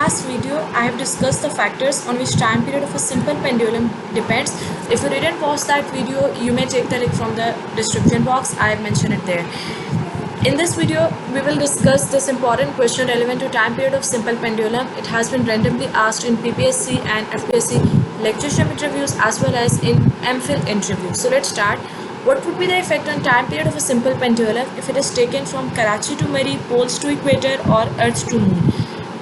last video, I have discussed the factors on which time period of a simple pendulum depends. If you didn't watch that video, you may take the link from the description box. I have mentioned it there. In this video, we will discuss this important question relevant to time period of simple pendulum. It has been randomly asked in PPSC and FPSC lectureship interviews as well as in MPhil interviews. So let's start. What would be the effect on time period of a simple pendulum if it is taken from Karachi to Murree, poles to equator or Earth to moon?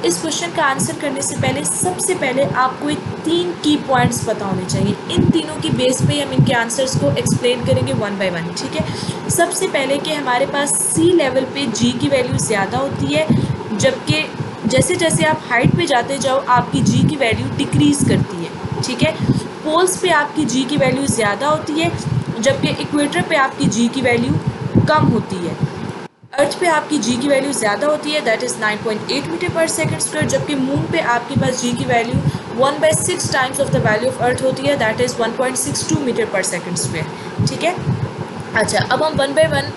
इस question का answer करने से पहले सबसे पहले आपको ये 3 की पॉइंट्स पता होने चाहिए. इन तीनों की बेस पे हम इनके आंसर्स को एक्सप्लेन करेंगे वन बाय वन. ठीक है. सबसे पहले कि हमारे पास सी लेवल पे जी की वैल्यू ज़्यादा होती है, जबकि जैसे जैसे आप हाइट पे जाते जाओ आपकी जी की वैल्यू डिक्रीज़ करती है. ठीक है. पोल्स पे आपकी जी की वैल्यू ज़्यादा होती है, जबकि इक्वेटर पे आपकी जी की वैल्यू कम होती है. अर्थ पे आपकी जी की वैल्यू ज़्यादा होती है, दैट इज़ 9.8 मीटर पर सेकंड स्क्वायर, जबकि मून पे आपके पास जी की value 1/6 times of the value of earth होती है, दैट इज़ 1.62 मीटर पर सेकंड स्क्वायर. ठीक है. अच्छा, अब हम वन बाय वन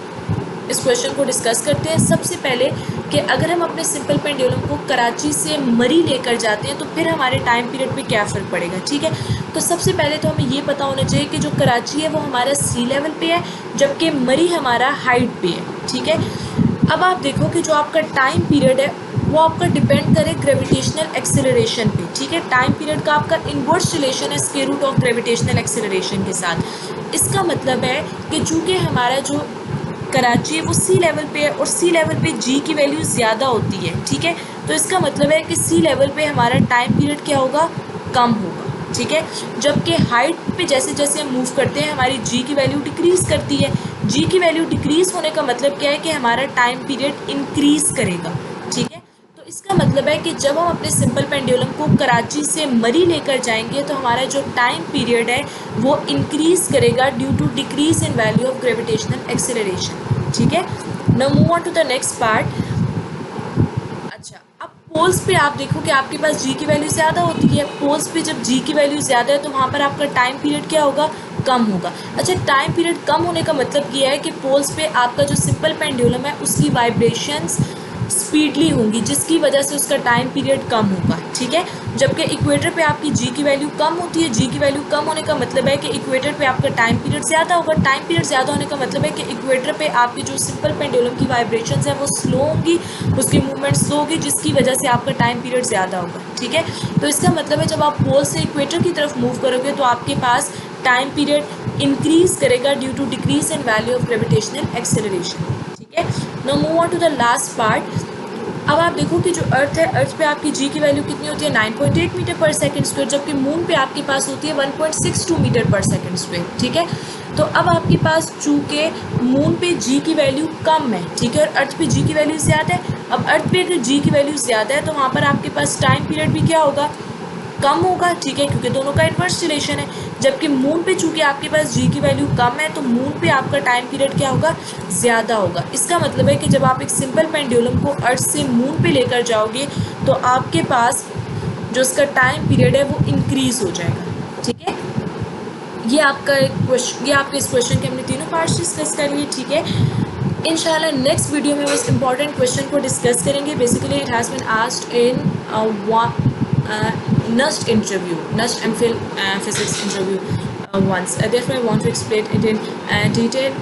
इस क्वेश्चन को डिस्कस करते हैं. सबसे पहले कि अगर हम अपने सिंपल पेंडुलम को कराची से मरी लेकर जाते हैं तो फिर हमारे टाइम पीरियड पे क्या फ़र्क पड़ेगा. ठीक है. तो सबसे पहले तो हमें ये पता होना चाहिए कि जो कराची है वो हमारा सी लेवल पे है, जबकि मरी हमारा हाइट पे है. ठीक है. अब आप देखो कि जो आपका टाइम पीरियड है वो आपका डिपेंड करे ग्रेविटेशनल एक्सेलरेशन पे. ठीक है. टाइम पीरियड का आपका इनवर्स रिलेशन है square root of gravitational acceleration के साथ. इसका मतलब है कि चूँकि हमारा जो कराची है वो सी लेवल पे है और सी लेवल पे जी की वैल्यू ज़्यादा होती है. ठीक है. तो इसका मतलब है कि सी लेवल पे हमारा टाइम पीरियड क्या होगा, कम होगा. ठीक है. जबकि हाइट पे जैसे जैसे हम मूव करते हैं हमारी जी की वैल्यू डिक्रीज़ करती है. जी की वैल्यू डिक्रीज़ होने का मतलब क्या है कि हमारा टाइम पीरियड इंक्रीज़ करेगा. ठीक है. तो इसका मतलब है कि जब हम अपने सिंपल पेंडुलम को कराची से मरी लेकर जाएंगे तो हमारा जो टाइम पीरियड है वो इंक्रीज़ करेगा due to decrease in value of gravitational acceleration. ठीक है. Now move on to the next part. अच्छा, अब पोल्स पे आप देखो कि आपके पास जी की वैल्यू ज़्यादा होती है. पोल्स पे जब जी की वैल्यू ज़्यादा है तो वहाँ पर आपका टाइम पीरियड क्या होगा, कम होगा. अच्छा, टाइम पीरियड कम होने का मतलब ये है कि पोल्स पे आपका जो सिंपल पेंडुलम है उसकी वाइब्रेशंस स्पीडली होंगी, जिसकी वजह से उसका टाइम पीरियड कम होगा. ठीक है. जबकि इक्वेटर पे आपकी जी की वैल्यू कम होती है. जी की वैल्यू कम होने का मतलब है कि इक्वेटर पे आपका टाइम पीरियड ज़्यादा होगा. टाइम पीरियड ज़्यादा होने का मतलब है कि इक्वेटर पे आपकी जो सिंपल पेंडुलम की वाइब्रेशंस है वो स्लो होंगी, उसकी मूवमेंट स्लो होगी, जिसकी वजह से आपका टाइम पीरियड ज़्यादा होगा. ठीक है. तो इसका मतलब है जब आप पोल से इक्वेटर की तरफ मूव करोगे तो आपके पास टाइम पीरियड इंक्रीज़ करेगा due to decrease in value of gravitational acceleration. ठीक है. Now move on to the last part. अब आप देखो कि जो अर्थ है, अर्थ पे आपकी जी की वैल्यू कितनी होती है, 9.8 मीटर पर सेकंड स्क्वायर, जबकि मून पे आपके पास होती है 1.62 मीटर पर सेकंड स्क्वायर. ठीक है. तो अब आपके पास चूँकि मून पे जी की वैल्यू कम है, ठीक है, और अर्थ पे जी की वैल्यू ज़्यादा है. अब अर्थ पे अगर जी की वैल्यू ज़्यादा है तो वहाँ पर आपके पास टाइम पीरियड भी क्या होगा, कम होगा. ठीक है. क्योंकि दोनों का इन्वर्स रिलेशन है. जबकि मून पे चूँकि आपके पास जी की वैल्यू कम है तो मून पे आपका टाइम पीरियड क्या होगा, ज़्यादा होगा. इसका मतलब है कि जब आप एक सिंपल पेंडुलम को अर्थ से मून पे लेकर जाओगे तो आपके पास जो उसका टाइम पीरियड है वो इंक्रीज़ हो जाएगा. ठीक है. ये आपका क्वेश्चन, ये आपके इस क्वेश्चन के हमने तीनों पार्ट्स डिस्कस कर लिए. ठीक है. इंशाल्लाह नेक्स्ट वीडियो में उस इम्पॉर्टेंट क्वेश्चन को डिस्कस करेंगे. Basically it has been asked in NUST interview, NUST MPhil physics interview once. Therefore, I want to explain it in detail.